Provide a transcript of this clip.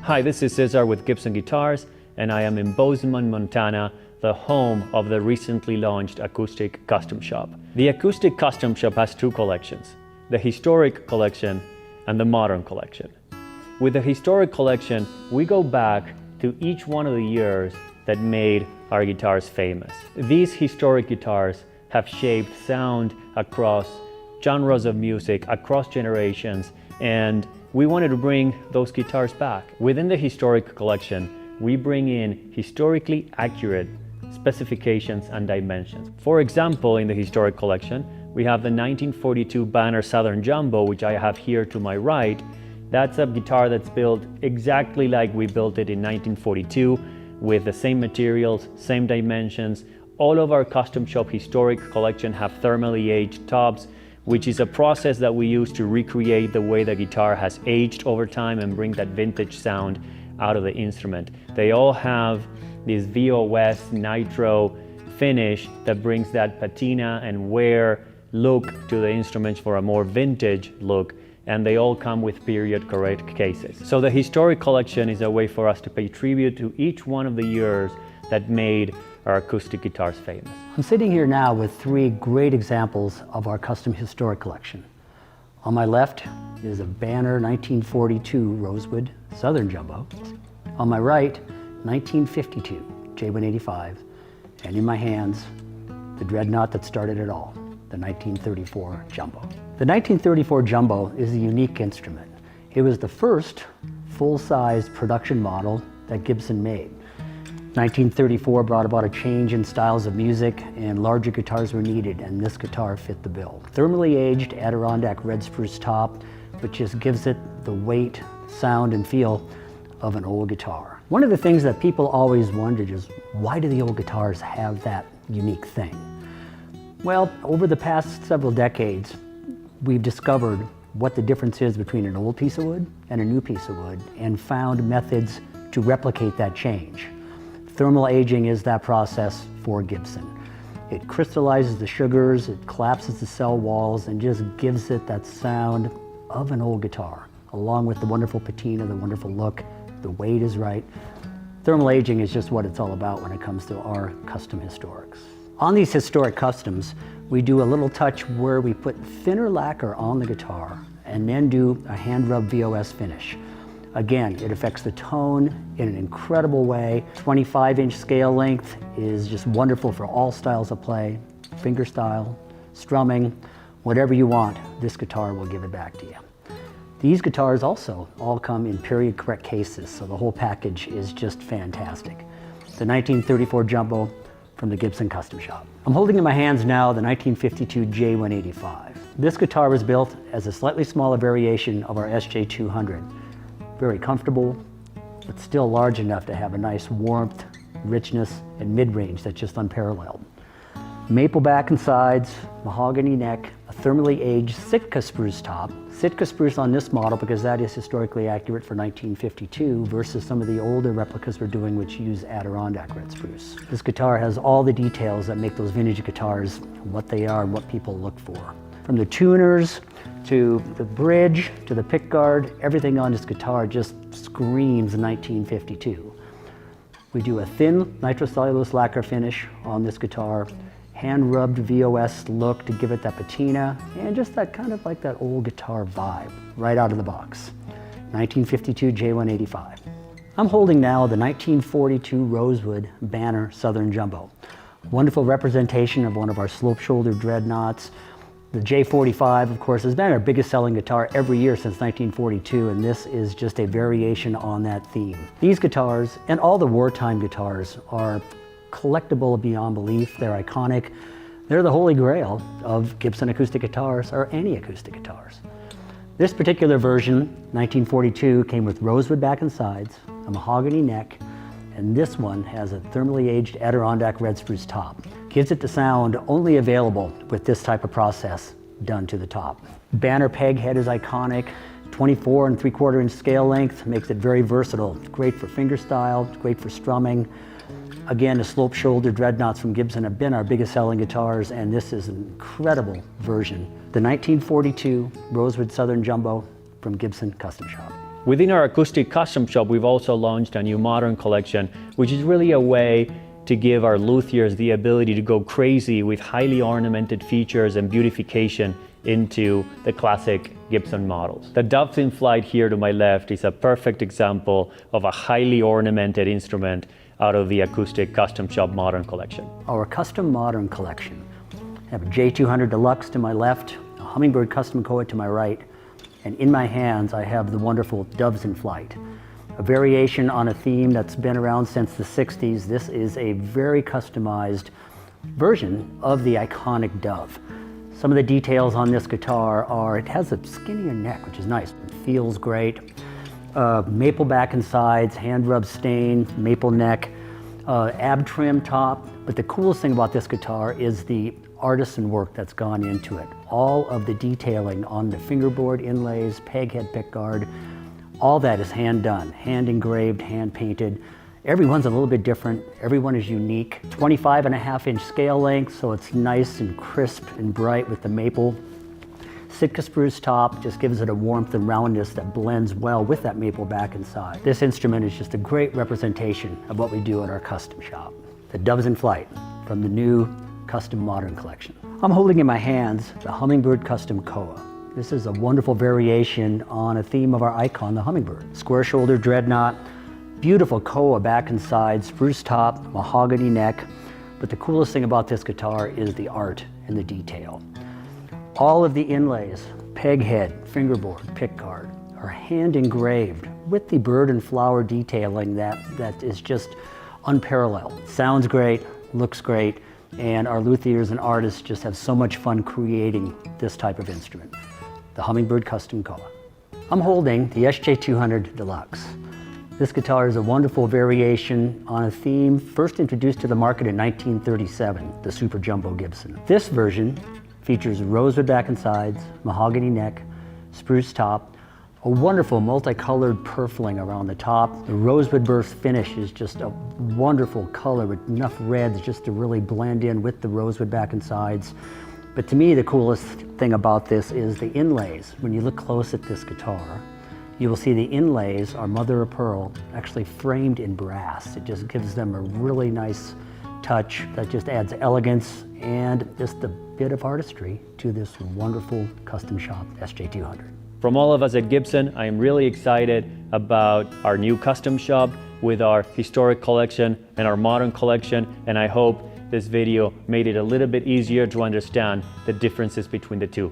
Hi, this is Cesar with Gibson Guitars, and I am in Bozeman, Montana, the home of the recently launched Acoustic Custom Shop. The Acoustic Custom Shop has two collections, the Historic Collection and the Modern Collection. With the Historic Collection, we go back to each one of the years that made our guitars famous. These historic guitars have shaped sound across genres of music, across generations, and we wanted to bring those guitars back. Within the Historic Collection, we bring in historically accurate specifications and dimensions. For example, in the Historic Collection, we have the 1942 Banner Southern Jumbo, which I have here to my right. That's a guitar that's built exactly like we built it in 1942, with the same materials, same dimensions. All of our Custom Shop Historic Collection have thermally aged tops, which is a process that we use to recreate the way the guitar has aged over time and bring that vintage sound out of the instrument. They all have this VOS nitro finish that brings that patina and wear look to the instruments for a more vintage look, and they all come with period correct cases. So the Historic Collection is a way for us to pay tribute to each one of the years that made our acoustic guitars famous. I'm sitting here now with three great examples of our custom Historic Collection. On my left is a Banner 1942 Rosewood Southern Jumbo. On my right, 1952 J185, and in my hands, the dreadnought that started it all, the 1934 Jumbo. The 1934 Jumbo is a unique instrument. It was the first full-size production model that Gibson made. 1934 brought about a change in styles of music, and larger guitars were needed, and this guitar fit the bill. Thermally aged Adirondack red spruce top, which just gives it the weight, sound, and feel of an old guitar. One of the things that people always wondered is, why do the old guitars have that unique thing? Well, over the past several decades, we've discovered what the difference is between an old piece of wood and a new piece of wood, and found methods to replicate that change. Thermal aging is that process for Gibson. It crystallizes the sugars, it collapses the cell walls, and just gives it that sound of an old guitar, along with the wonderful patina, the wonderful look, the weight is right. Thermal aging is just what it's all about when it comes to our custom historics. On these historic customs, we do a little touch where we put thinner lacquer on the guitar and then do a hand rub VOS finish. Again, it affects the tone in an incredible way. 25-inch scale length is just wonderful for all styles of play, finger style, strumming, whatever you want, this guitar will give it back to you. These guitars also all come in period correct cases, so the whole package is just fantastic. The 1934 Jumbo from the Gibson Custom Shop. I'm holding in my hands now the 1952 J185. This guitar was built as a slightly smaller variation of our SJ200. Very comfortable, but still large enough to have a nice warmth, richness, and mid-range that's just unparalleled. Maple back and sides, mahogany neck, a thermally aged Sitka spruce top. Sitka spruce on this model because that is historically accurate for 1952 versus some of the older replicas we're doing which use Adirondack red spruce. This guitar has all the details that make those vintage guitars what they are and what people look for. From the tuners, to the bridge, to the pickguard, everything on this guitar just screams 1952. We do a thin nitrocellulose lacquer finish on this guitar, hand-rubbed VOS look to give it that patina, and just that kind of like that old guitar vibe right out of the box. 1952 J185. I'm holding now the 1942 Rosewood Banner Southern Jumbo. Wonderful representation of one of our slope-shoulder dreadnoughts. The J45, of course, has been our biggest selling guitar every year since 1942, and this is just a variation on that theme. These guitars, and all the wartime guitars, are collectible beyond belief. They're iconic. They're the holy grail of Gibson acoustic guitars, or any acoustic guitars. This particular version, 1942, came with rosewood back and sides, a mahogany neck, and this one has a thermally aged Adirondack red spruce top. Gives it the sound only available with this type of process done to the top. Banner peg head is iconic. 24 3/4 inch scale length makes it very versatile. Great for fingerstyle, great for strumming. Again, the slope shoulder dreadnoughts from Gibson have been our biggest selling guitars, and this is an incredible version. The 1942 Rosewood Southern Jumbo from Gibson Custom Shop. Within our acoustic custom shop, we've also launched a new modern collection, which is really a way to give our luthiers the ability to go crazy with highly ornamented features and beautification into the classic Gibson models. The Doves in Flight here to my left is a perfect example of a highly ornamented instrument out of the Acoustic Custom Shop Modern Collection. Our Custom Modern Collection. I have a J200 Deluxe to my left, a Hummingbird Custom Koa to my right, and in my hands I have the wonderful Doves in Flight. A variation on a theme that's been around since the 60s. This is a very customized version of the iconic dove. Some of the details on this guitar are, it has a skinnier neck, which is nice. It feels great. Maple back and sides, hand rub stain, maple neck, ab trim top. But the coolest thing about this guitar is the artisan work that's gone into it. All of the detailing on the fingerboard inlays, peg head pickguard, all that is hand done, hand engraved, hand painted. Everyone's a little bit different. Everyone is unique. 25.5-inch scale length, so it's nice and crisp and bright with the maple. Sitka spruce top just gives it a warmth and roundness that blends well with that maple back and side. This instrument is just a great representation of what we do at our custom shop. The Doves in Flight from the new Custom Modern Collection. I'm holding in my hands the Hummingbird Custom Koa. This is a wonderful variation on a theme of our icon, the hummingbird. Square shoulder dreadnought, beautiful koa back and side, spruce top, mahogany neck. But the coolest thing about this guitar is the art and the detail. All of the inlays, peg head, fingerboard, pickguard, are hand engraved with the bird and flower detailing that is just unparalleled. Sounds great, looks great, and our luthiers and artists just have so much fun creating this type of instrument. The Hummingbird Custom Koa. I'm holding the SJ200 Deluxe. This guitar is a wonderful variation on a theme first introduced to the market in 1937, the Super Jumbo Gibson. This version features rosewood back and sides, mahogany neck, spruce top, a wonderful multicolored purfling around the top. The rosewood burst finish is just a wonderful color with enough reds just to really blend in with the rosewood back and sides. But to me, the coolest thing about this is the inlays. When you look close at this guitar, you will see the inlays are mother of pearl, actually framed in brass. It just gives them a really nice touch that just adds elegance and just a bit of artistry to this wonderful custom shop SJ200. From all of us at Gibson, I am really excited about our new custom shop with our historic collection and our modern collection, and I hope this video made it a little bit easier to understand the differences between the two.